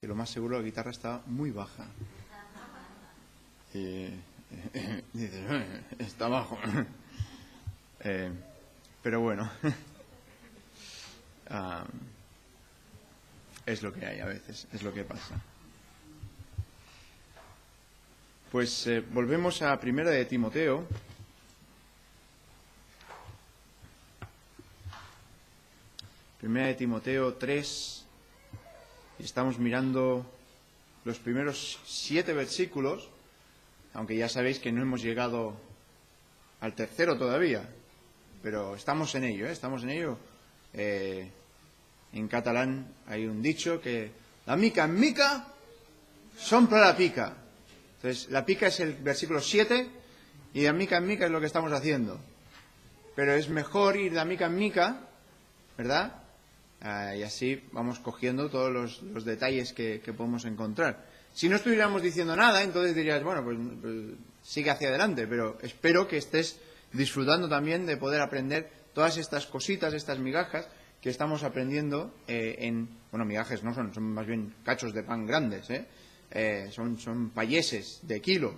que lo más seguro la guitarra estaba muy baja. Y dices, está bajo. Pero bueno, es lo que hay a veces, es lo que pasa. Pues volvemos a Primera de Timoteo. Primera de Timoteo 3. Y estamos mirando los primeros 7 versículos, aunque ya sabéis que no hemos llegado al tercero todavía, pero estamos en ello, estamos en ello. En catalán hay un dicho que la mica en mica s'omple la pica. Entonces, la pica es el versículo 7 y de mica en mica es lo que estamos haciendo. Pero es mejor ir de mica en mica, ¿verdad? Y así vamos cogiendo todos los detalles que podemos encontrar. Si no estuviéramos diciendo nada, entonces dirías, bueno, pues sigue hacia adelante, pero espero que estés disfrutando también de poder aprender todas estas cositas, estas migajas que estamos aprendiendo bueno, migajas no son más bien cachos de pan grandes, son payeses de kilo.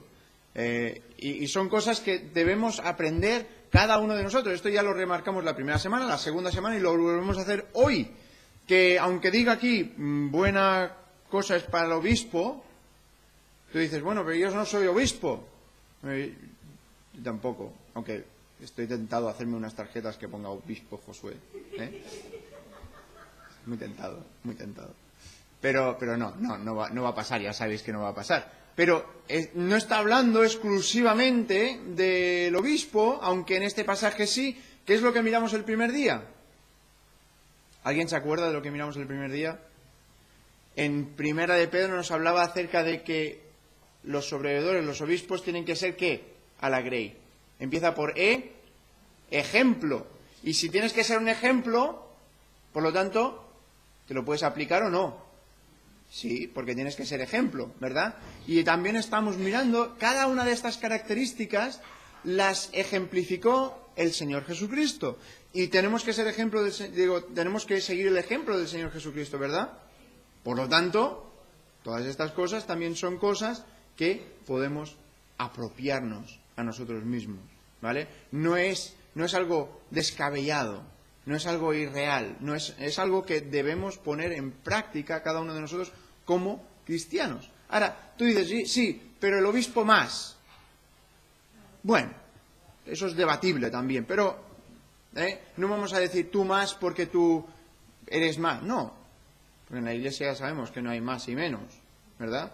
Y son cosas que debemos aprender cada uno de nosotros. Esto ya lo remarcamos la primera semana, la segunda semana y lo volvemos a hacer hoy. Que aunque diga aquí, buena cosa es para el obispo, tú dices, bueno, pero yo no soy obispo. Yo tampoco, aunque estoy tentado a hacerme unas tarjetas que ponga obispo Josué. Muy tentado, muy tentado. Pero no va a pasar, ya sabéis que no va a pasar. Pero no está hablando exclusivamente del obispo, aunque en este pasaje sí. ¿Qué es lo que miramos el primer día? ¿Alguien se acuerda de lo que miramos el primer día? En Primera de Pedro nos hablaba acerca de que los sobreveedores, los obispos, tienen que ser ¿qué? A la grey. Empieza por ejemplo. Y si tienes que ser un ejemplo, por lo tanto, ¿te lo puedes aplicar o no? Sí, porque tienes que ser ejemplo, ¿verdad? Y también estamos mirando cada una de estas características las ejemplificó el Señor Jesucristo. Y tenemos que ser ejemplo, tenemos que seguir el ejemplo del Señor Jesucristo, ¿verdad? Por lo tanto, todas estas cosas también son cosas que podemos apropiarnos a nosotros mismos, ¿vale? No es algo descabellado. No es algo irreal, es algo que debemos poner en práctica cada uno de nosotros como cristianos. Ahora, tú dices, sí, pero el obispo más. Bueno, eso es debatible también, pero no vamos a decir tú más porque tú eres más. No, porque en la Iglesia ya sabemos que no hay más y menos, ¿verdad?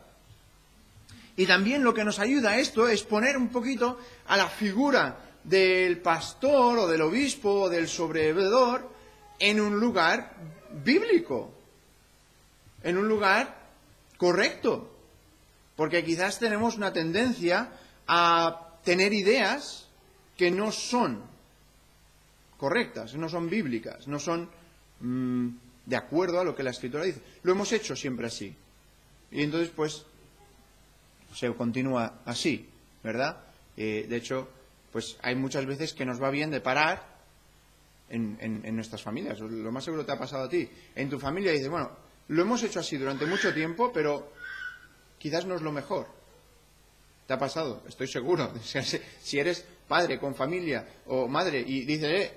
Y también lo que nos ayuda a esto es poner un poquito a la figura del pastor o del obispo o del sobreveedor en un lugar bíblico, en un lugar correcto, porque quizás tenemos una tendencia a tener ideas que no son correctas, no son bíblicas, no son de acuerdo a lo que la Escritura dice. Lo hemos hecho siempre así y entonces pues se continúa así, ¿verdad? De hecho, pues hay muchas veces que nos va bien de parar en nuestras familias. Lo más seguro te ha pasado a ti. En tu familia dices, bueno, lo hemos hecho así durante mucho tiempo, pero quizás no es lo mejor. ¿Te ha pasado? Estoy seguro. Si eres padre con familia o madre y dices,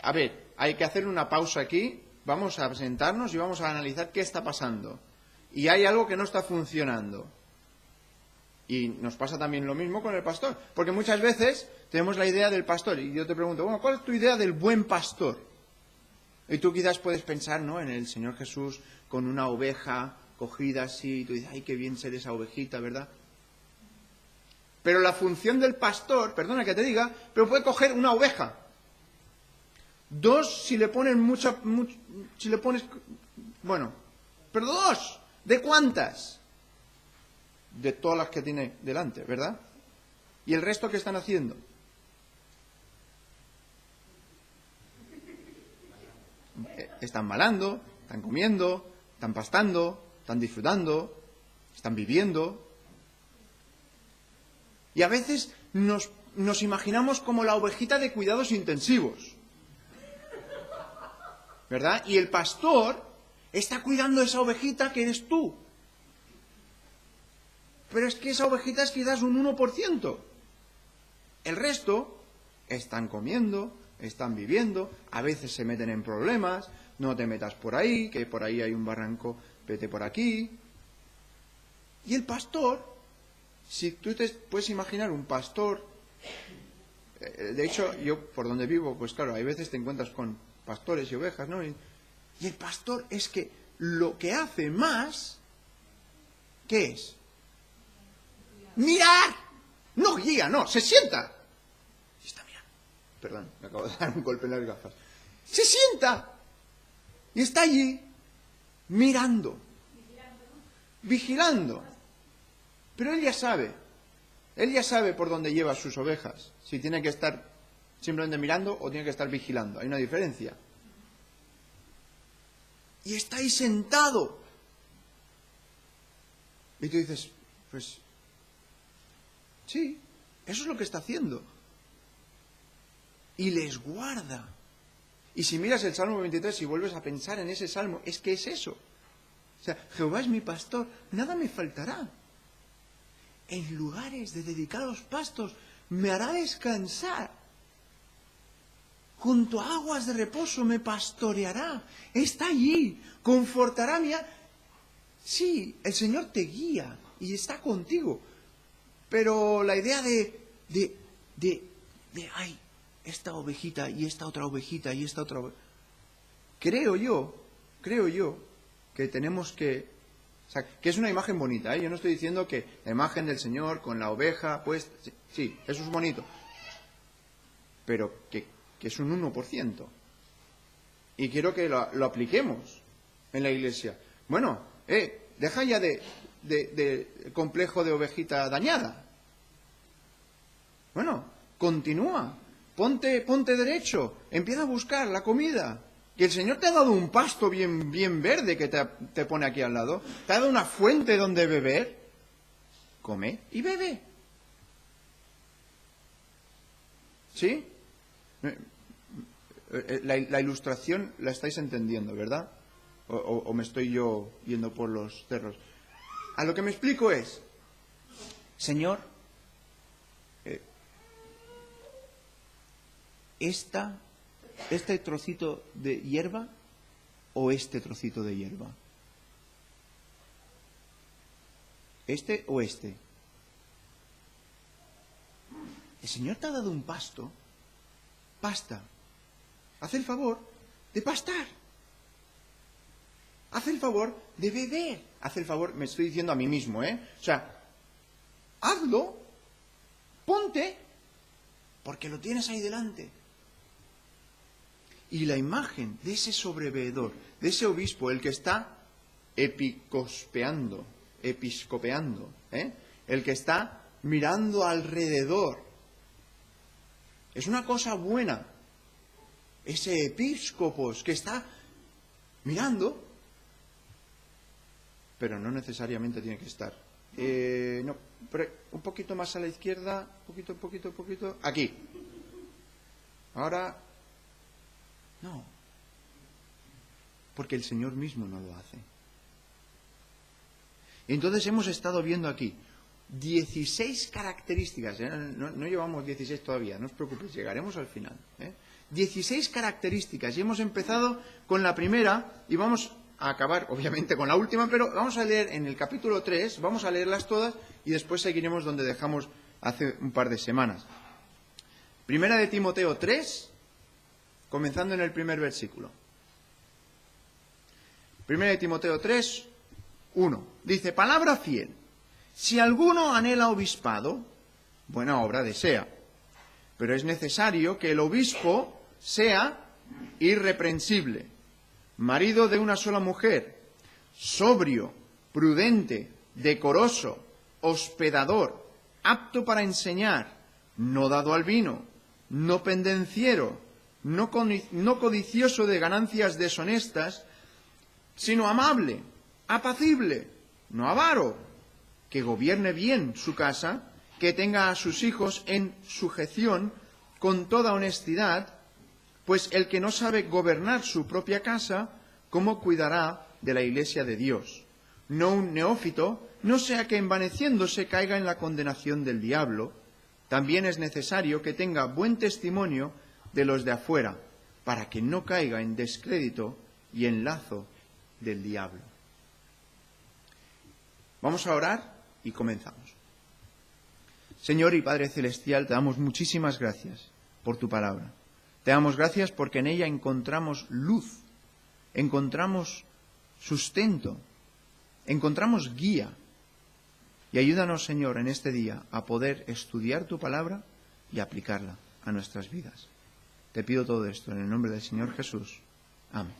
a ver, hay que hacer una pausa aquí, vamos a sentarnos y vamos a analizar qué está pasando. Y hay algo que no está funcionando. Y nos pasa también lo mismo con el pastor, porque muchas veces tenemos la idea del pastor, y yo te pregunto, bueno, ¿cuál es tu idea del buen pastor? Y tú quizás puedes pensar, ¿no?, en el Señor Jesús con una oveja cogida así, y tú dices, ay, qué bien ser esa ovejita, ¿verdad? Pero la función del pastor, perdona que te diga, pero puede coger una oveja. 2 si le pones bueno, pero 2, ¿de cuántas? De todas las que tiene delante, ¿verdad? ¿Y el resto qué están haciendo? Están malando, están comiendo, están pastando, están disfrutando, están viviendo. Y a veces nos imaginamos como la ovejita de cuidados intensivos, ¿verdad? Y el pastor está cuidando esa ovejita que eres tú. pero es que esa ovejita es quizás un 1%. El resto están comiendo, están viviendo, a veces se meten en problemas, no te metas por ahí, que por ahí hay un barranco, vete por aquí. Y el pastor, si tú te puedes imaginar un pastor, de hecho, yo por donde vivo, pues claro, hay veces te encuentras con pastores y ovejas, ¿no? Y el pastor es que lo que hace más, ¿qué es? ¡Mirar! No guía, no, se sienta. Y está mirando. Perdón, me acabo de dar un golpe en las gafas. Se sienta y está allí mirando, vigilando. Pero él ya sabe por dónde lleva sus ovejas. Si tiene que estar simplemente mirando o tiene que estar vigilando. Hay una diferencia. Y está ahí sentado. Y tú dices, pues, sí, eso es lo que está haciendo. Y les guarda. Y si miras el Salmo 23 y vuelves a pensar en ese Salmo, es que es eso. O sea, Jehová es mi pastor, nada me faltará. En lugares de dedicados pastos me hará descansar. Junto a aguas de reposo me pastoreará. Está allí, confortará mi alma. Sí, el Señor te guía y está contigo. Pero la idea ay, esta ovejita y esta otra ovejita y esta otra ovejita. Creo yo que tenemos que... O sea, que es una imagen bonita, ¿eh? Yo no estoy diciendo que la imagen del Señor con la oveja, pues, sí, eso es bonito. Pero que es un 1%. Y quiero que lo apliquemos en la iglesia. Bueno, deja ya de complejo de ovejita dañada. Bueno, continúa. Ponte derecho. Empieza a buscar la comida. Que el Señor te ha dado un pasto bien verde que te pone aquí al lado. Te ha dado una fuente donde beber. Come y bebe. ¿Sí? La ilustración la estáis entendiendo, ¿verdad? O me estoy yo yendo por los cerros. A lo que me explico es, Señor, ¿este trocito de hierba o este trocito de hierba? ¿Este o este? El Señor te ha dado un pasto. Pasta. Haz el favor de pastar. Haz el favor de beber. Haz el favor, me estoy diciendo a mí mismo, ¿eh? O sea, hazlo, ponte, porque lo tienes ahí delante. Y la imagen de ese sobreveedor, de ese obispo, el que está episcopeando, el que está mirando alrededor, es una cosa buena. Ese episcopos que está mirando, pero no necesariamente tiene que estar. No, pero un poquito más a la izquierda, poquito, aquí. Ahora, no, porque el Señor mismo no lo hace. Entonces hemos estado viendo aquí 16 características, no llevamos 16 todavía, no os preocupéis, llegaremos al final. 16 características y hemos empezado con la primera y vamos a acabar obviamente con la última, pero vamos a leer en el capítulo 3, vamos a leerlas todas y después seguiremos donde dejamos hace un par de semanas. Primera de Timoteo 3, comenzando en el primer versículo. Primera de Timoteo 3, 1. Dice, palabra fiel. Si alguno anhela obispado, buena obra desea. Pero es necesario que el obispo sea irreprensible, marido de una sola mujer, sobrio, prudente, decoroso, hospedador, apto para enseñar, no dado al vino, no pendenciero, no codicioso de ganancias deshonestas, sino amable, apacible, no avaro, que gobierne bien su casa, que tenga a sus hijos en sujeción con toda honestidad, pues el que no sabe gobernar su propia casa, ¿cómo cuidará de la iglesia de Dios? no un neófito, no sea que envaneciéndose caiga en la condenación del diablo. También es necesario que tenga buen testimonio de los de afuera, para que no caiga en descrédito y en lazo del diablo. Vamos a orar y comenzamos. Señor y Padre Celestial, te damos muchísimas gracias por tu palabra. Te damos gracias porque en ella encontramos luz, encontramos sustento, encontramos guía. Y ayúdanos, Señor, en este día a poder estudiar tu palabra y aplicarla a nuestras vidas. Te pido todo esto en el nombre del Señor Jesús. Amén.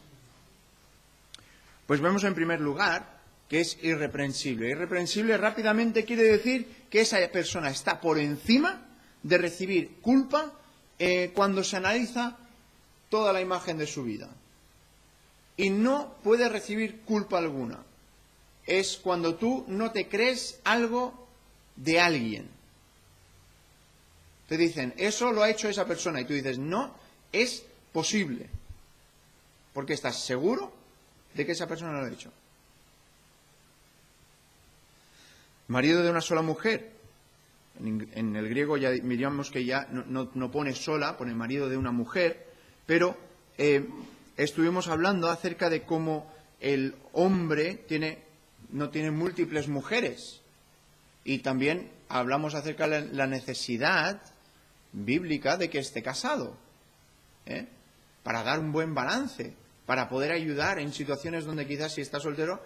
Pues vemos en primer lugar que es irreprensible. Irreprensible rápidamente quiere decir que esa persona está por encima de recibir culpa cuando se analiza toda la imagen de su vida. Y no puede recibir culpa alguna. Es cuando tú no te crees algo de alguien. Te dicen, eso lo ha hecho esa persona. Y tú dices, no, es posible. Porque estás seguro de que esa persona lo ha hecho. Marido de una sola mujer. En el griego ya miramos que ya no pone sola, pone marido de una mujer. Pero estuvimos hablando acerca de cómo el hombre no tiene múltiples mujeres. Y también hablamos acerca de la necesidad bíblica de que esté casado, para dar un buen balance, para poder ayudar en situaciones donde quizás si está soltero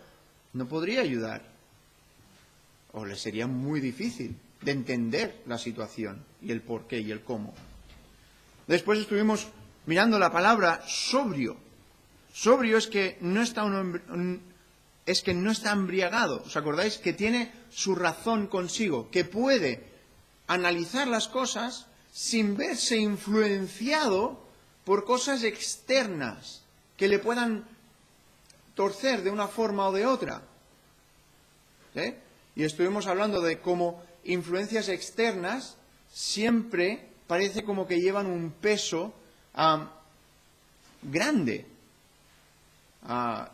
no podría ayudar, o le sería muy difícil de entender la situación y el por qué y el cómo. Después estuvimos mirando la palabra sobrio. Sobrio es que no está no está embriagado. ¿Os acordáis? Que tiene su razón consigo, que puede analizar las cosas sin verse influenciado por cosas externas que le puedan torcer de una forma o de otra. ¿Sí? Y estuvimos hablando de cómo influencias externas siempre parece como que llevan un peso grande.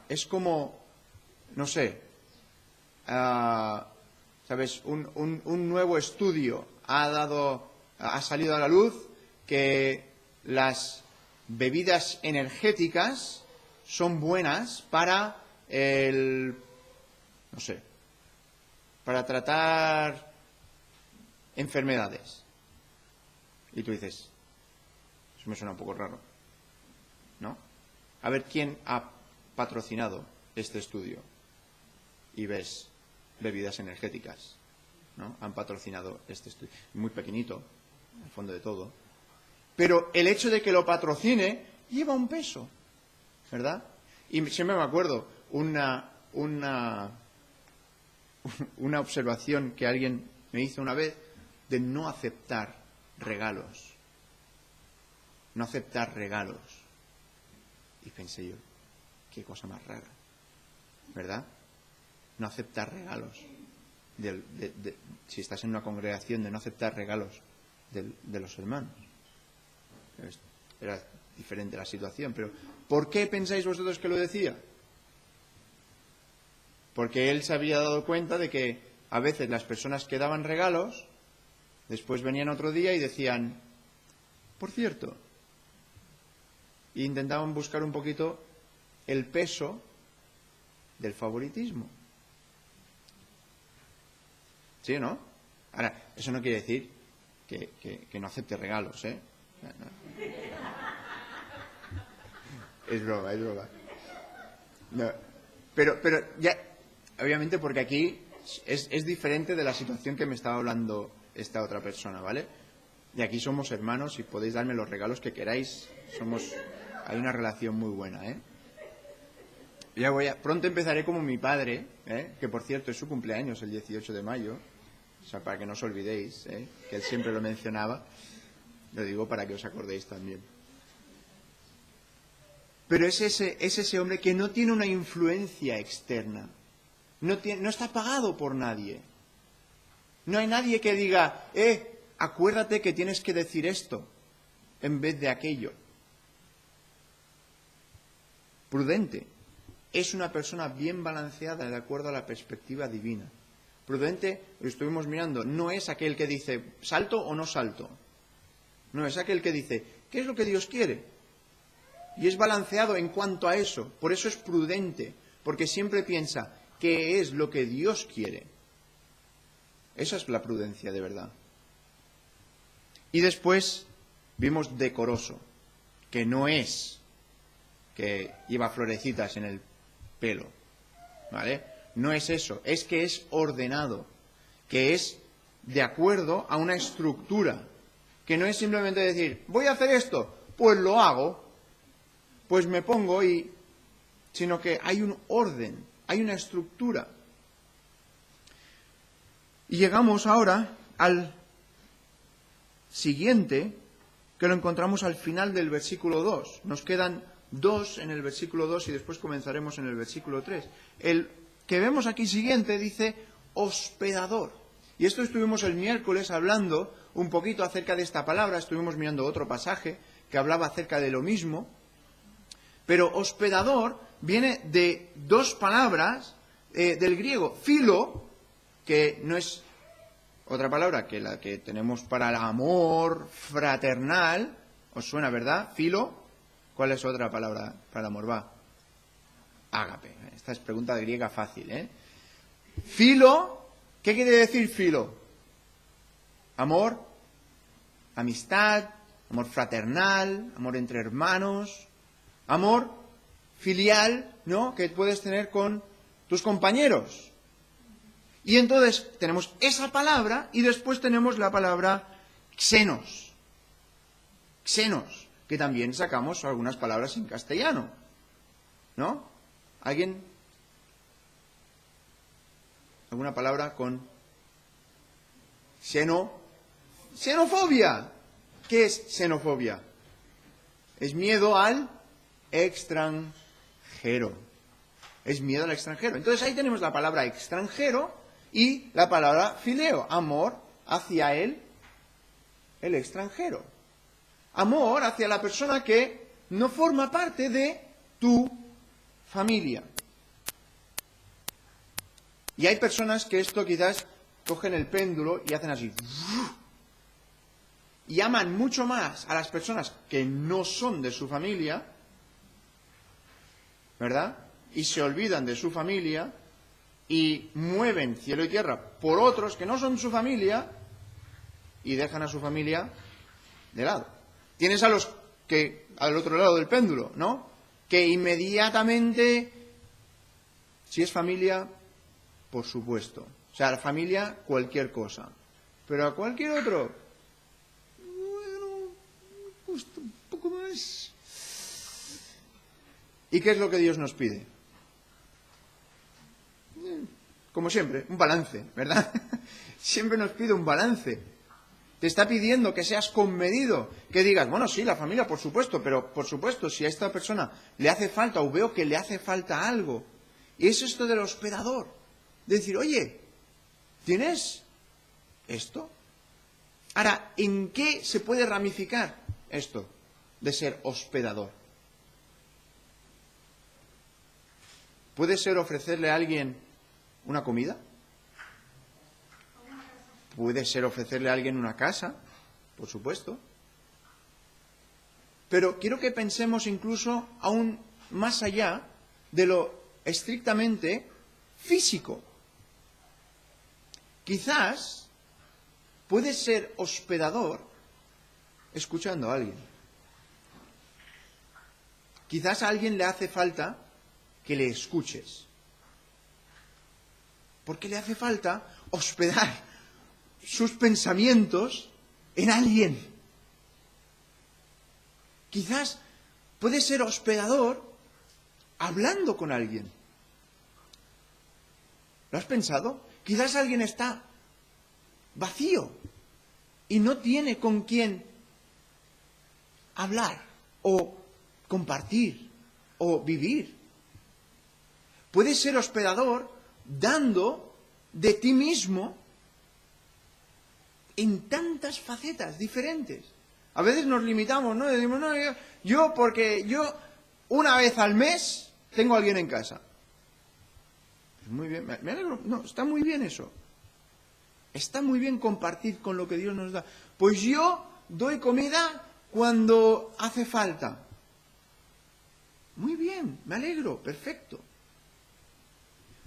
Es como, no sé, ¿sabes? Un nuevo estudio ha salido a la luz que las bebidas energéticas son buenas para para tratar enfermedades. Y tú dices, eso me suena un poco raro, ¿no? A ver quién ha patrocinado este estudio. Y ves bebidas energéticas, ¿no? Han patrocinado este estudio. Muy pequeñito, al fondo de todo. Pero el hecho de que lo patrocine lleva un peso, ¿verdad? Y siempre me acuerdo una observación que alguien me hizo una vez de no aceptar regalos. No aceptar regalos. Y pensé yo, qué cosa más rara, ¿verdad? No aceptar regalos. Si estás en una congregación, de no aceptar regalos de los hermanos. Era diferente la situación, pero ¿por qué pensáis vosotros que lo decía? Porque él se había dado cuenta de que a veces las personas que daban regalos, después venían otro día y decían, por cierto, e intentaban buscar un poquito el peso del favoritismo. ¿Sí o no? Ahora, eso no quiere decir que no acepte regalos, ¿eh? No. Es broma. No. Pero ya, obviamente porque aquí es diferente de la situación que me estaba hablando esta otra persona, ¿vale? Y aquí somos hermanos y podéis darme los regalos que queráis. Hay una relación muy buena, ¿eh? Pronto empezaré como mi padre, que por cierto es su cumpleaños el 18 de mayo, o sea, para que no os olvidéis, que él siempre lo mencionaba. Lo digo para que os acordéis también. Pero es ese hombre que no tiene una influencia externa. No está pagado por nadie. No hay nadie que diga, acuérdate que tienes que decir esto en vez de aquello. Prudente. es una persona bien balanceada de acuerdo a la perspectiva divina. Prudente, lo estuvimos mirando, no es aquel que dice, ¿salto o no salto? No, es aquel que dice, ¿qué es lo que Dios quiere? Y es balanceado en cuanto a eso. Por eso es prudente, porque siempre piensa, ¿qué es lo que Dios quiere? Esa es la prudencia de verdad. Y después vimos decoroso, que no es que lleva florecitas en el pelo, ¿vale? No es eso, es que es ordenado, que es de acuerdo a una estructura, que no es simplemente decir, voy a hacer esto, pues lo hago, pues me pongo sino que hay un orden, hay una estructura. Y llegamos ahora al siguiente, que lo encontramos al final del versículo 2. Nos quedan 2 en el versículo 2 y después comenzaremos en el versículo 3. El que vemos aquí siguiente dice hospedador. Y esto estuvimos el miércoles hablando un poquito acerca de esta palabra, estuvimos mirando otro pasaje que hablaba acerca de lo mismo, pero hospedador viene de 2 palabras del griego, philo, que no es otra palabra que la que tenemos para el amor fraternal. ¿Os suena, verdad? Philo. ¿Cuál es otra palabra para el amor? Va. Ágape. Esta es pregunta griega fácil, ¿eh? Philo, ¿qué quiere decir philo? Amor, amistad, amor fraternal, amor entre hermanos, amor filial, ¿no? Que puedes tener con tus compañeros. Y entonces tenemos esa palabra y después tenemos la palabra xenos. Xenos, que también sacamos algunas palabras en castellano, ¿no? ¿Alguien? ¿Alguna palabra con xenofobia? ¿Qué es xenofobia? Es miedo al extranjero. Es miedo al extranjero. Entonces ahí tenemos la palabra extranjero y la palabra fileo, amor hacia el extranjero. Amor hacia la persona que no forma parte de tu familia. Y hay personas que esto quizás cogen el péndulo y hacen así. Y aman mucho más a las personas que no son de su familia, ¿verdad? Y se olvidan de su familia y mueven cielo y tierra por otros que no son su familia y dejan a su familia de lado. Tienes a los que, al otro lado del péndulo, ¿no? Que inmediatamente, si es familia, por supuesto. O sea, a la familia, cualquier cosa. Pero a cualquier otro, bueno, justo un poco más. ¿Y qué es lo que Dios nos pide? Como siempre, un balance, ¿verdad? Siempre nos pide un balance. Te está pidiendo que seas comedido, que digas, bueno, sí, la familia, por supuesto, pero por supuesto, si a esta persona le hace falta o veo que le hace falta algo. Y es esto del hospedador. De decir, oye, ¿tienes esto? Ahora, ¿en qué se puede ramificar esto de ser hospedador? ¿Puede ser ofrecerle a alguien una comida? Puede ser ofrecerle a alguien una casa, por supuesto. Pero quiero que pensemos incluso aún más allá de lo estrictamente físico. Quizás puede ser hospedador escuchando a alguien. Quizás a alguien le hace falta que le escuches. Porque le hace falta hospedar sus pensamientos en alguien. Quizás puede ser hospedador hablando con alguien. ¿Lo has pensado? Quizás alguien está vacío y no tiene con quién hablar o compartir o vivir. Puedes ser hospedador dando de ti mismo en tantas facetas diferentes. A veces nos limitamos, ¿no? Decimos, no, yo porque yo una vez al mes tengo a alguien en casa. Pues muy bien, me alegro. No, está muy bien eso. Está muy bien compartir con lo que Dios nos da. Pues yo doy comida cuando hace falta. Muy bien, me alegro, perfecto.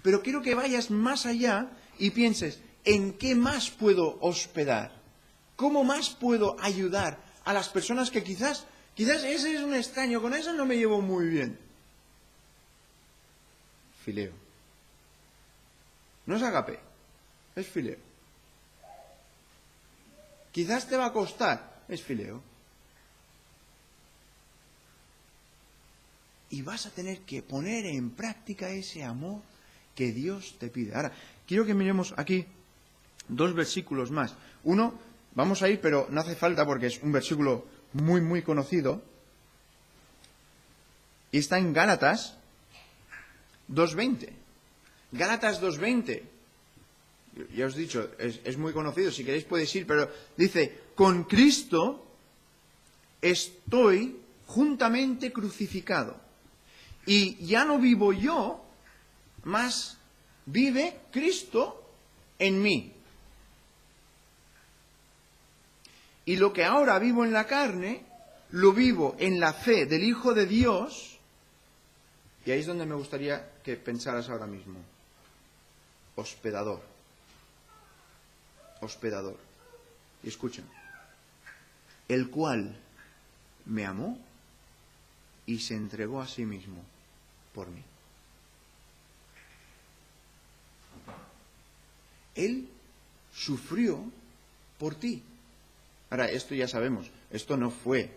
Pero quiero que vayas más allá y pienses, ¿en qué más puedo hospedar? ¿Cómo más puedo ayudar a las personas que quizás ese es un extraño, con eso no me llevo muy bien? Fileo. No es agape, es fileo. Quizás te va a costar, es fileo. Y vas a tener que poner en práctica ese amor que Dios te pide. Ahora, quiero que miremos aquí 2 versículos más. Uno, vamos a ir, pero no hace falta porque es un versículo muy, muy conocido. Y está en Gálatas 2:20. Gálatas 2:20. Ya os he dicho, es muy conocido, si queréis podéis ir, pero dice, con Cristo estoy juntamente crucificado. Y ya no vivo yo, mas vive Cristo en mí. Y lo que ahora vivo en la carne, lo vivo en la fe del Hijo de Dios. Y ahí es donde me gustaría que pensaras ahora mismo. Hospedador. Hospedador. Y escuchen. El cual me amó y se entregó a sí mismo por mí. Él sufrió por ti. Ahora, esto ya sabemos, esto no fue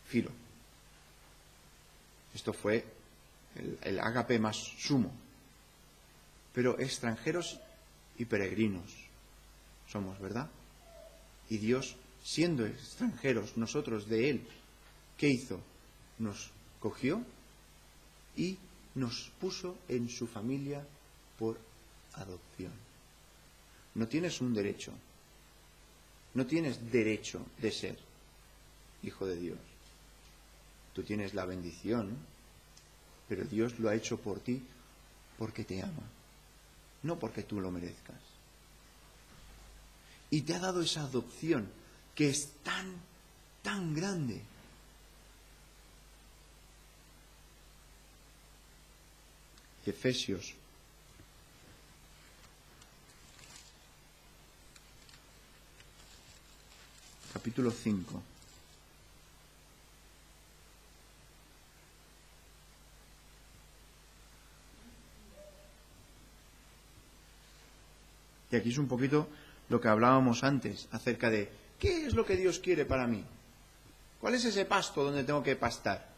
Filo. Esto fue el ágape más sumo. Pero extranjeros y peregrinos somos, ¿verdad? Y Dios, siendo extranjeros nosotros de Él, ¿qué hizo? Nos cogió y nos puso en su familia por adopción. No tienes un derecho. No tienes derecho de ser hijo de Dios. Tú tienes la bendición, pero Dios lo ha hecho por ti porque te ama, no porque tú lo merezcas. Y te ha dado esa adopción que es tan, tan grande. Efesios capítulo 5. Y aquí es un poquito lo que hablábamos antes acerca de ¿qué es lo que Dios quiere para mí? ¿Cuál es ese pasto donde tengo que pastar?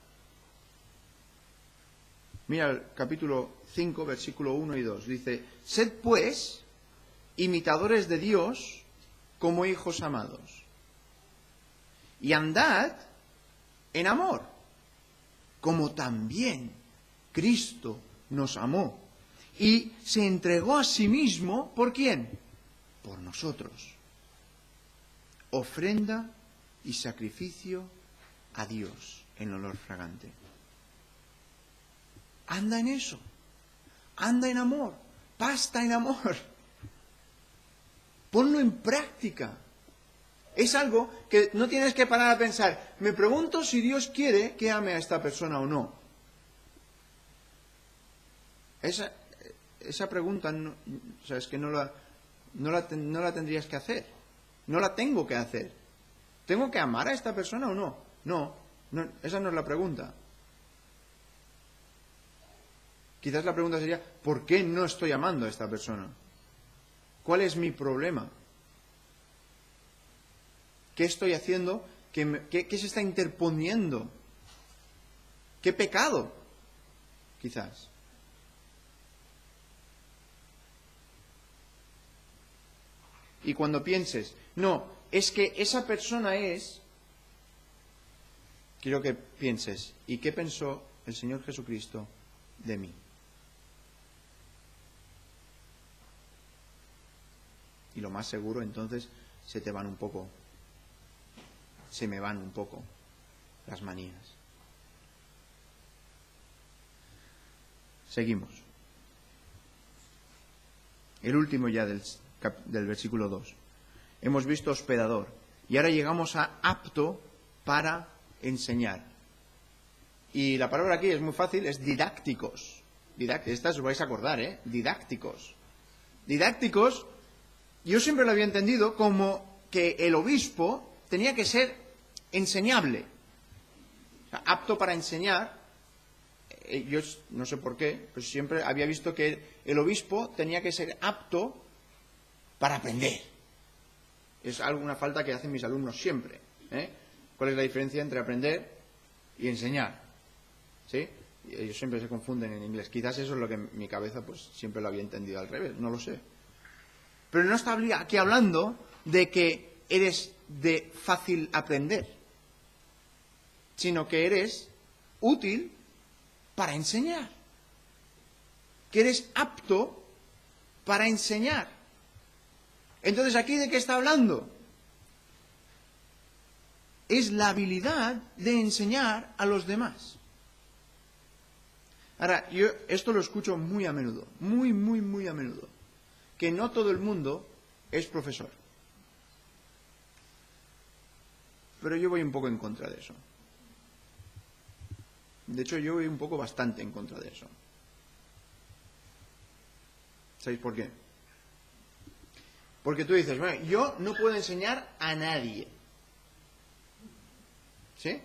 Mira el capítulo 5, versículo 1 y 2. Dice, sed pues imitadores de Dios como hijos amados. Y andad en amor, como también Cristo nos amó y se entregó a sí mismo, ¿por quién? Por nosotros. Ofrenda y sacrificio a Dios en olor fragante. Anda en eso. Anda en amor. Pasta en amor. Ponlo en práctica. Es algo que no tienes que parar a pensar. Me pregunto si Dios quiere que ame a esta persona o no. Esa pregunta, sabes que no la tendrías que hacer. No la tengo que hacer. ¿Tengo que amar a esta persona o no? No, esa no es la pregunta. Quizás la pregunta sería, ¿por qué no estoy amando a esta persona? ¿Cuál es mi problema? ¿Qué estoy haciendo? ¿Qué se está interponiendo? ¿Qué pecado? Quizás. Y cuando pienses, no, es que esa persona es... Quiero que pienses, ¿y qué pensó el Señor Jesucristo de mí? Y lo más seguro, entonces, se me van un poco las manías. Seguimos. El último ya del versículo 2. Hemos visto hospedador. Y ahora llegamos a apto para enseñar. Y la palabra aquí es muy fácil, es didácticos. Esta os vais a acordar, ¿eh? Didácticos. Didácticos, yo siempre lo había entendido como que el obispo tenía que ser enseñable. O sea, apto para enseñar. Yo no sé por qué, pero siempre había visto que el obispo tenía que ser apto para aprender. Es una falta que hacen mis alumnos siempre. ¿Cuál es la diferencia entre aprender y enseñar? ¿Sí? Ellos siempre se confunden en inglés. Quizás eso es lo que en mi cabeza pues siempre lo había entendido al revés, no lo sé. Pero no está aquí hablando de que eres de fácil aprender, sino que eres útil para enseñar. Que eres apto para enseñar. Entonces, ¿aquí de qué está hablando? Es la habilidad de enseñar a los demás. Ahora, yo esto lo escucho muy a menudo, muy a menudo, que no todo el mundo es profesor. Pero yo voy un poco en contra de eso. De hecho, yo voy un poco bastante en contra de eso. ¿Sabéis por qué? Porque tú dices, bueno, yo no puedo enseñar a nadie. ¿Sí?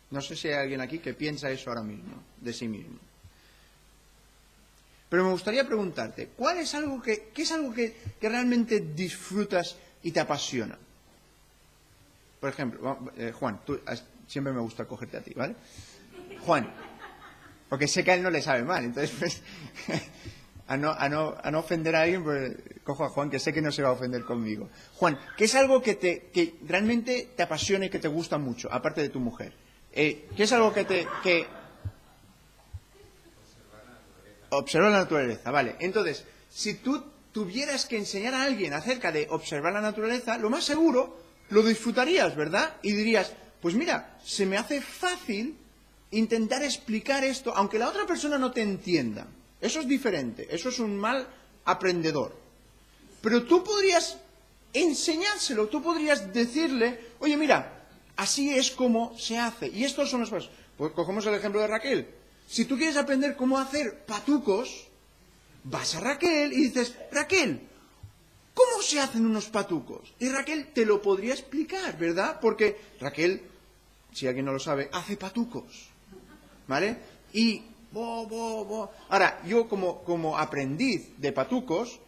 No sé si hay alguien aquí que piensa eso ahora mismo, de sí mismo. Pero me gustaría preguntarte, ¿qué es algo que realmente disfrutas y te apasiona? Por ejemplo, Juan, siempre me gusta cogerte a ti, ¿vale? Juan, porque sé que a él no le sabe mal, entonces pues, a no ofender a alguien, pues cojo a Juan, que sé que no se va a ofender conmigo. Juan, ¿qué es algo que realmente te apasiona y que te gusta mucho, aparte de tu mujer? ¿Qué es algo Observar la naturaleza, vale. Entonces, si tú tuvieras que enseñar a alguien acerca de observar la naturaleza, lo más seguro lo disfrutarías, ¿verdad? Y dirías, pues mira, se me hace fácil intentar explicar esto, aunque la otra persona no te entienda. Eso es diferente, eso es un mal aprendedor. Pero tú podrías enseñárselo, tú podrías decirle, oye, mira, así es como se hace. Y estos son los pasos. Pues cogemos el ejemplo de Raquel. Si tú quieres aprender cómo hacer patucos, vas a Raquel y dices, Raquel, ¿cómo se hacen unos patucos? Y Raquel te lo podría explicar, ¿verdad? Porque Raquel, si alguien no lo sabe, hace patucos, ¿vale? Y, ahora, yo como aprendiz de patucos,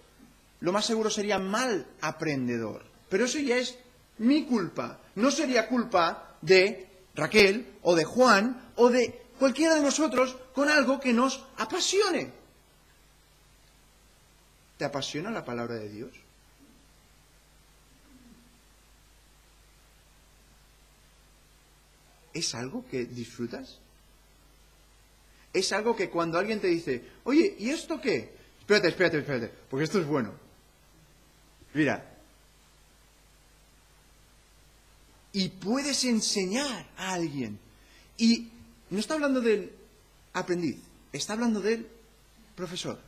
lo más seguro sería mal aprendedor. Pero eso ya es mi culpa. No sería culpa de Raquel o de Juan o de cualquiera de nosotros con algo que nos apasione. ¿Te apasiona la palabra de Dios? ¿Es algo que disfrutas? ¿Es algo que cuando alguien te dice, oye, ¿y esto qué? Espérate, porque esto es bueno. Mira. Y puedes enseñar a alguien. Y no está hablando del aprendiz, está hablando del profesor.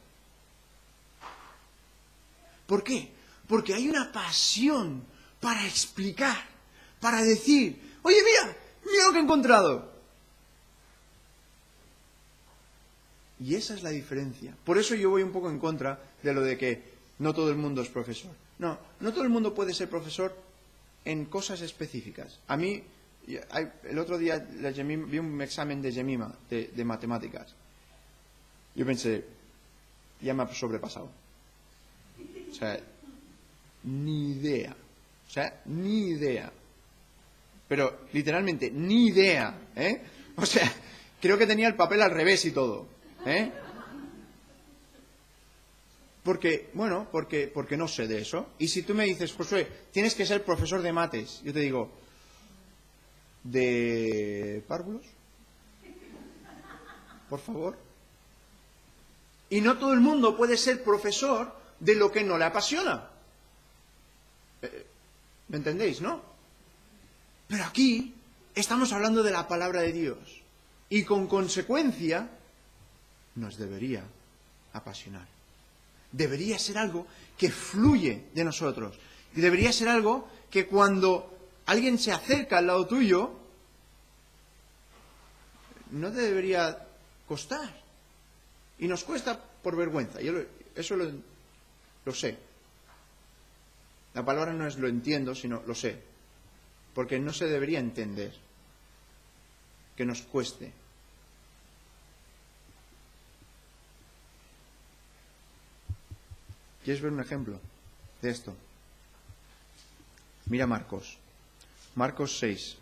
¿Por qué? Porque hay una pasión para explicar, para decir, oye, mira lo que he encontrado. Y esa es la diferencia. Por eso yo voy un poco en contra de lo de que no todo el mundo es profesor. No todo el mundo puede ser profesor en cosas específicas. A mí, el otro día vi un examen de Jemima, de matemáticas. Yo pensé, ya me ha sobrepasado. O sea, ni idea. Pero, literalmente, ni idea. O sea, creo que tenía el papel al revés y todo. Porque no sé de eso. Y si tú me dices, Josué, tienes que ser profesor de mates, yo te digo, ¿de párvulos? Por favor. Y no todo el mundo puede ser profesor de lo que no le apasiona. ¿Me entendéis, no? Pero aquí estamos hablando de la palabra de Dios. Y con consecuencia nos debería apasionar. Debería ser algo que fluye de nosotros. Y debería ser algo que cuando alguien se acerca al lado tuyo, no te debería costar. Y nos cuesta por vergüenza. Eso lo sé. La palabra no es lo entiendo, sino lo sé. Porque no se debería entender que nos cueste. ¿Quieres ver un ejemplo de esto? Mira Marcos. Marcos 6.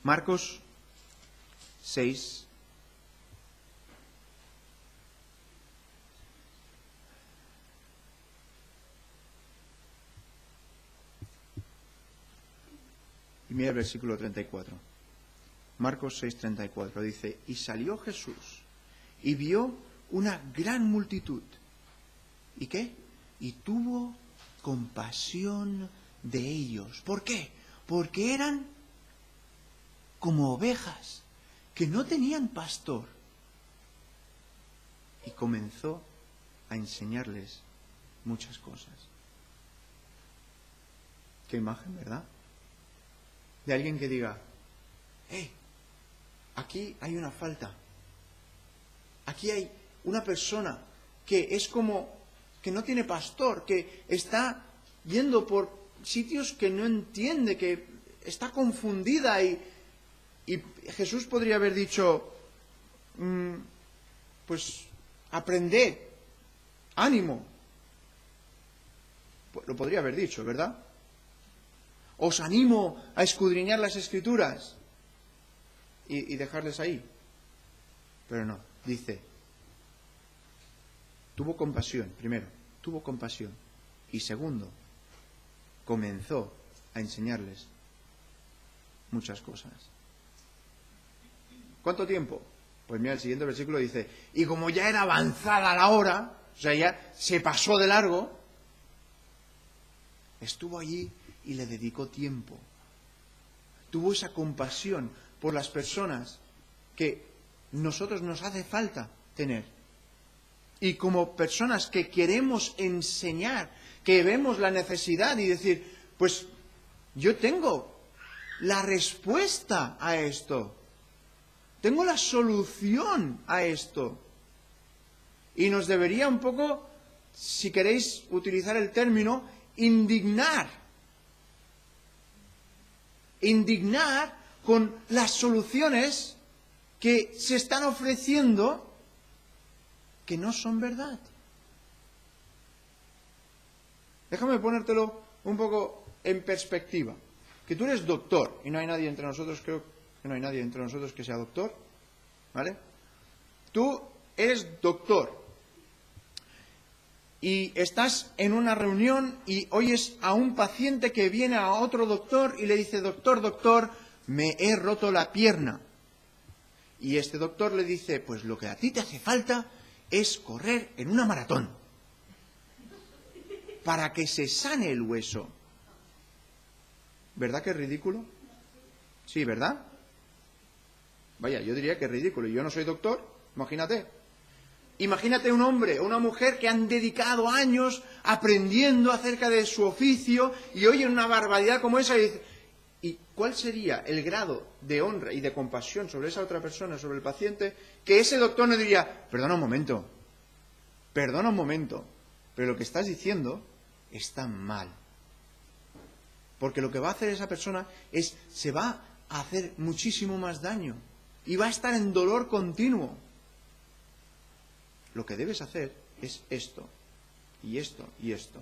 Marcos 6. Y mira el versículo 34. Marcos 6:34 dice, y salió Jesús y vio una gran multitud. ¿Y qué? Y tuvo compasión de ellos. ¿Por qué? Porque eran como ovejas que no tenían pastor. Y comenzó a enseñarles muchas cosas. Qué imagen, ¿verdad? De alguien que diga, hey, aquí hay una falta. Aquí hay una persona que es como que no tiene pastor, que está yendo por sitios que no entiende, que está confundida y Jesús podría haber dicho, pues aprended, ánimo. Lo podría haber dicho, ¿verdad? Os animo a escudriñar las Escrituras y dejarles ahí. Pero no, dice, tuvo compasión, primero, tuvo compasión. Y segundo, comenzó a enseñarles muchas cosas. ¿Cuánto tiempo? Pues mira, el siguiente versículo dice, y como ya era avanzada la hora, o sea, ya se pasó de largo, estuvo allí y le dedicó tiempo. Tuvo esa compasión por las personas que nosotros nos hace falta tener. Y como personas que queremos enseñar, que vemos la necesidad y decir, pues yo tengo la respuesta a esto. Tengo la solución a esto. Y nos debería un poco, si queréis utilizar el término, indignar. Indignar con las soluciones que se están ofreciendo que no son verdad. Déjame ponértelo un poco en perspectiva. Que tú eres doctor y no hay nadie entre nosotros, creo que no hay nadie entre nosotros que sea doctor, ¿vale? Tú eres doctor y estás en una reunión y oyes a un paciente que viene a otro doctor y le dice, doctor, me he roto la pierna. Y este doctor le dice, pues lo que a ti te hace falta es correr en una maratón para que se sane el hueso. ¿Verdad que es ridículo? Sí, ¿verdad? Vaya, yo diría que es ridículo. Y yo no soy doctor, imagínate. Imagínate un hombre o una mujer que han dedicado años aprendiendo acerca de su oficio y oyen una barbaridad como esa y dicen, ¿y cuál sería el grado de honra y de compasión sobre esa otra persona, sobre el paciente, que ese doctor no diría, perdona un momento, pero lo que estás diciendo está mal? Porque lo que va a hacer esa persona es, se va a hacer muchísimo más daño y va a estar en dolor continuo. Lo que debes hacer es esto, y esto, y esto.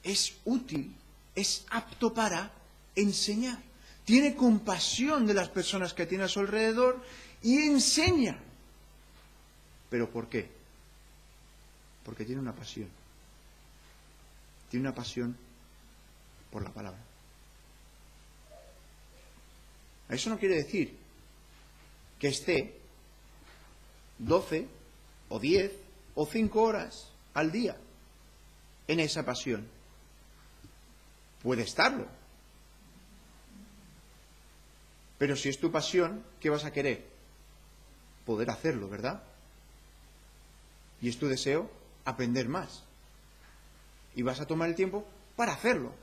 Es útil, es apto para enseñar. Tiene compasión de las personas que tiene a su alrededor y enseña. ¿Pero por qué? Porque tiene una pasión. Tiene una pasión por la palabra. Eso no quiere decir que esté 12 o 10 o 5 horas al día en esa pasión? Puede estarlo. Pero si es tu pasión, ¿qué vas a querer? Poder hacerlo, ¿verdad? Y es tu deseo aprender más. Y vas a tomar el tiempo para hacerlo.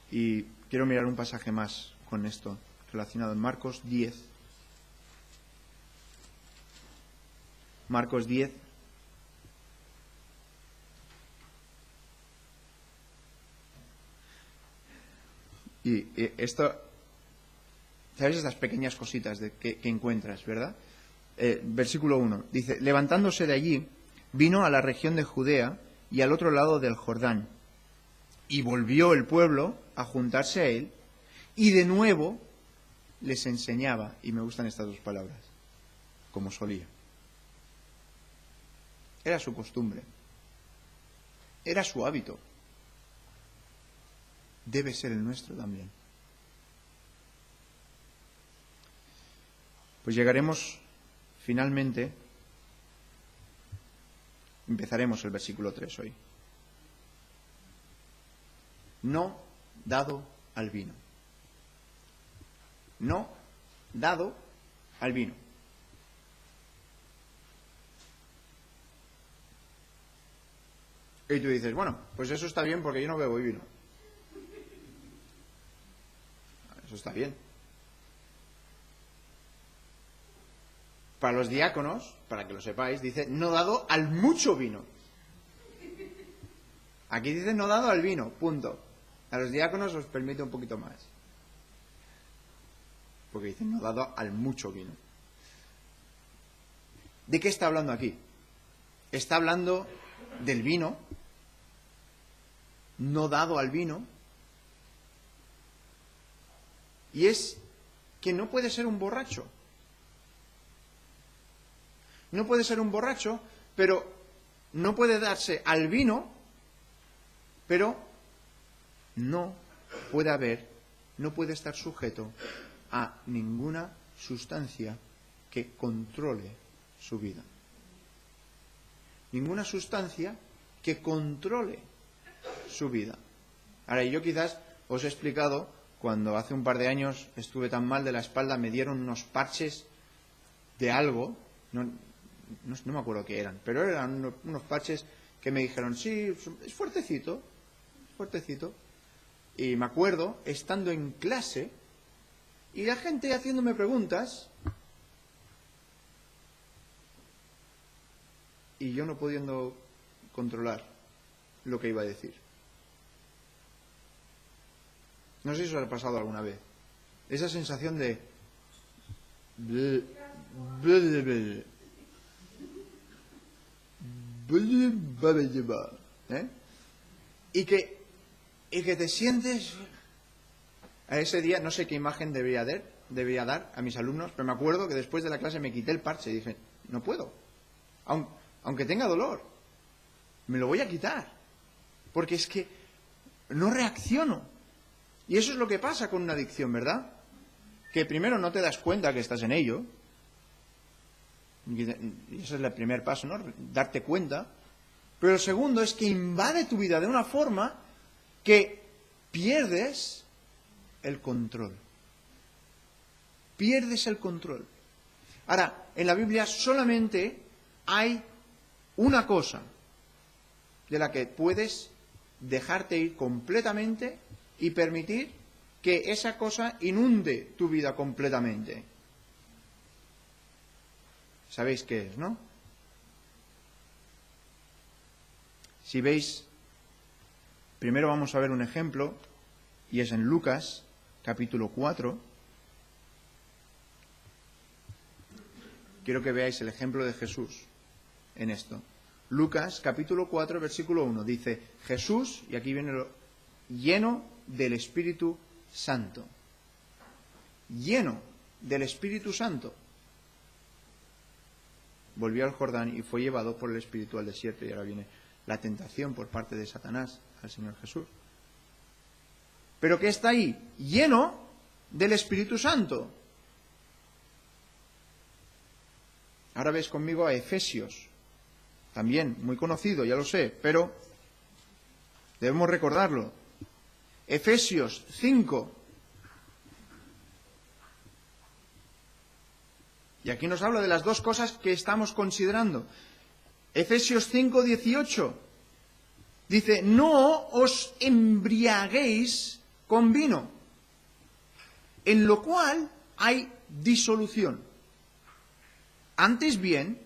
Y quiero mirar un pasaje más con esto, relacionado en Marcos 10. Marcos 10. Y esto, ¿sabes? Estas pequeñas cositas que encuentras, ¿verdad? Versículo 1. Dice, levantándose de allí, vino a la región de Judea y al otro lado del Jordán. Y volvió el pueblo a juntarse a él, y de nuevo les enseñaba, y me gustan estas dos palabras, como solía. Era su costumbre. Era su hábito. Debe ser el nuestro también. Pues llegaremos finalmente, empezaremos el versículo 3 hoy. No dado al vino. No dado al vino. Y tú dices, bueno, pues eso está bien porque yo no bebo vino. Eso está bien. Para los diáconos, para que lo sepáis, dice, no dado al mucho vino. Aquí dice, no dado al vino, punto. A los diáconos os permite un poquito más. Porque dice, no dado al mucho vino. ¿De qué está hablando aquí? Está hablando del vino, no dado al vino, y es que no puede ser un borracho. No puede ser un borracho, pero no puede darse al vino, pero no puede estar sujeto a ninguna sustancia que controle su vida. Ninguna sustancia que controle su vida. Ahora, yo quizás os he explicado, cuando hace un par de años estuve tan mal de la espalda, me dieron unos parches de algo, no me acuerdo qué eran, pero eran unos parches que me dijeron, sí, es fuertecito, y me acuerdo, estando en clase, y la gente haciéndome preguntas, y yo no pudiendo controlar lo que iba a decir. No sé si os ha pasado alguna vez. Esa sensación de... ¿eh? Y que te sientes... A ese día, no sé qué imagen debía dar a mis alumnos, pero me acuerdo que después de la clase me quité el parche y dije, no puedo. Aunque tenga dolor, me lo voy a quitar. Porque es que no reacciono. Y eso es lo que pasa con una adicción, ¿verdad? Que primero no te das cuenta que estás en ello. Y ese es el primer paso, ¿no? Darte cuenta. Pero el segundo es que invade tu vida de una forma que pierdes el control. Pierdes el control. Ahora, en la Biblia solamente hay una cosa de la que puedes dejarte ir completamente y permitir que esa cosa inunde tu vida completamente. ¿Sabéis qué es, no? Si veis, primero vamos a ver un ejemplo, y es en Lucas, capítulo 4. Quiero que veáis el ejemplo de Jesús en esto. Lucas, capítulo 4, versículo 1, dice, Jesús, y aquí viene lleno del Espíritu Santo. Lleno del Espíritu Santo. Volvió al Jordán y fue llevado por el Espíritu al desierto. Y ahora viene la tentación por parte de Satanás al Señor Jesús. Pero ¿qué está ahí? Lleno del Espíritu Santo. Ahora ves conmigo a Efesios, también muy conocido, ya lo sé, pero debemos recordarlo. Efesios 5. Y aquí nos habla de las dos cosas que estamos considerando. Efesios 5, 18. Dice, no os embriaguéis con vino, en lo cual hay disolución. Antes bien,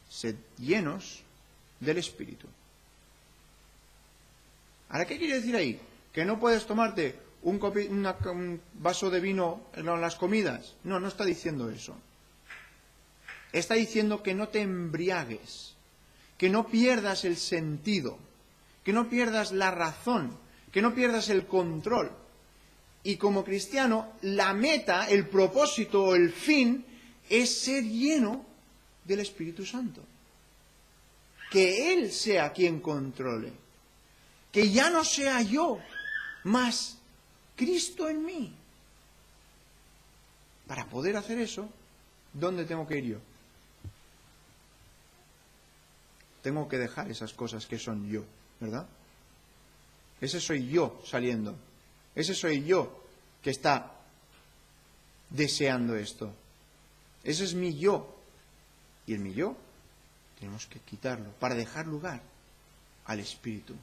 sed llenos del Espíritu. ¿Ahora qué quiere decir ahí? ¿Que no puedes tomarte un vaso de vino en las comidas? No, no está diciendo eso. Está diciendo que no te embriagues, que no pierdas el sentido, que no pierdas la razón, que no pierdas el control. Y como cristiano, la meta, el propósito o el fin es ser lleno del Espíritu Santo. Que Él sea quien controle. Que ya no sea yo, mas Cristo en mí. Para poder hacer eso, ¿dónde tengo que ir yo? Tengo que dejar esas cosas que son yo, ¿verdad? Ese soy yo saliendo. Ese soy yo que está deseando esto. Ese es mi yo. Y el mi yo tenemos que quitarlo para dejar lugar al Espíritu.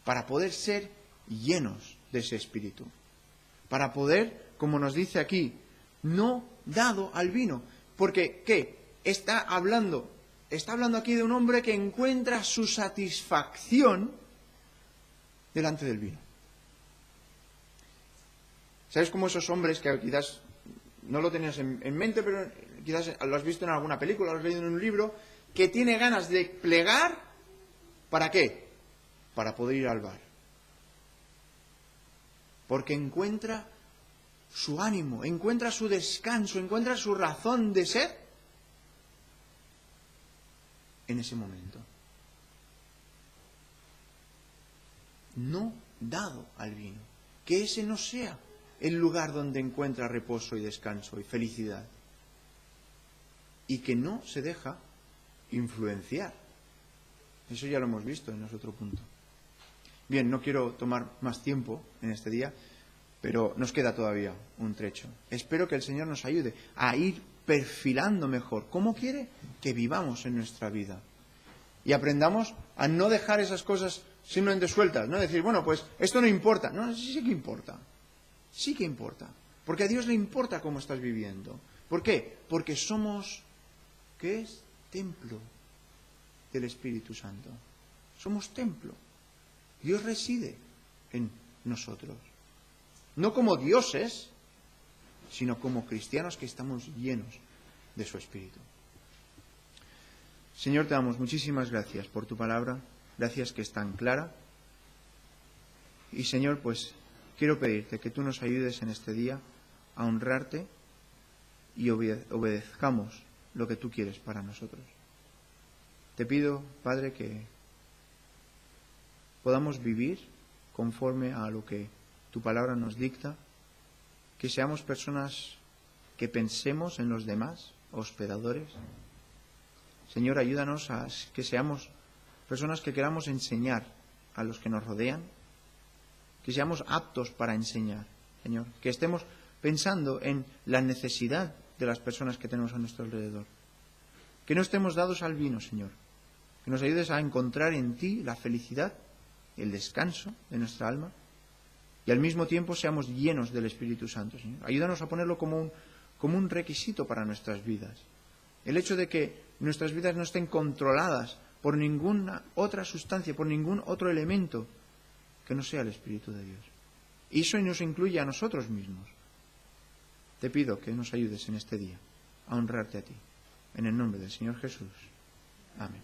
Para poder ser llenos de ese Espíritu. Para poder, como nos dice aquí, no dado al vino. Porque, ¿qué? Está hablando aquí de un hombre que encuentra su satisfacción delante del vino. ¿Sabes cómo esos hombres que quizás no lo tenías en mente, pero quizás lo has visto en alguna película, lo has leído en un libro, que tiene ganas de plegar, ¿para qué? Para poder ir al bar. Porque encuentra su ánimo, encuentra su descanso, encuentra su razón de ser en ese momento. No dado al vino. Que ese no sea el lugar donde encuentra reposo y descanso y felicidad. Y que no se deja influenciar. Eso ya lo hemos visto en otro punto. Bien, no quiero tomar más tiempo en este día, pero nos queda todavía un trecho. Espero que el Señor nos ayude a ir perfilando mejor cómo quiere que vivamos en nuestra vida. Y aprendamos a no dejar esas cosas simplemente sueltas, no decir, bueno, pues esto no importa. No, sí que importa. Sí que importa. Porque a Dios le importa cómo estás viviendo. ¿Por qué? Porque somos, ¿qué es? Templo del Espíritu Santo. Somos templo. Dios reside en nosotros. No como dioses, sino como cristianos que estamos llenos de su Espíritu. Señor, te damos muchísimas gracias por tu palabra. Gracias que es tan clara. Y Señor, pues quiero pedirte que tú nos ayudes en este día a honrarte y obedezcamos lo que tú quieres para nosotros. Te pido, Padre, que podamos vivir conforme a lo que tu palabra nos dicta, que seamos personas que pensemos en los demás, hospedadores. Señor, ayúdanos a que seamos personas que queramos enseñar a los que nos rodean, que seamos aptos para enseñar, Señor, que estemos pensando en la necesidad de las personas que tenemos a nuestro alrededor, que no estemos dados al vino, Señor, que nos ayudes a encontrar en ti la felicidad, el descanso de nuestra alma, y al mismo tiempo seamos llenos del Espíritu Santo, Señor. Ayúdanos a ponerlo como un requisito para nuestras vidas. El hecho de que nuestras vidas no estén controladas por ninguna otra sustancia, por ningún otro elemento que no sea el Espíritu de Dios. Y eso nos incluye a nosotros mismos. Te pido que nos ayudes en este día a honrarte a ti. En el nombre del Señor Jesús. Amén.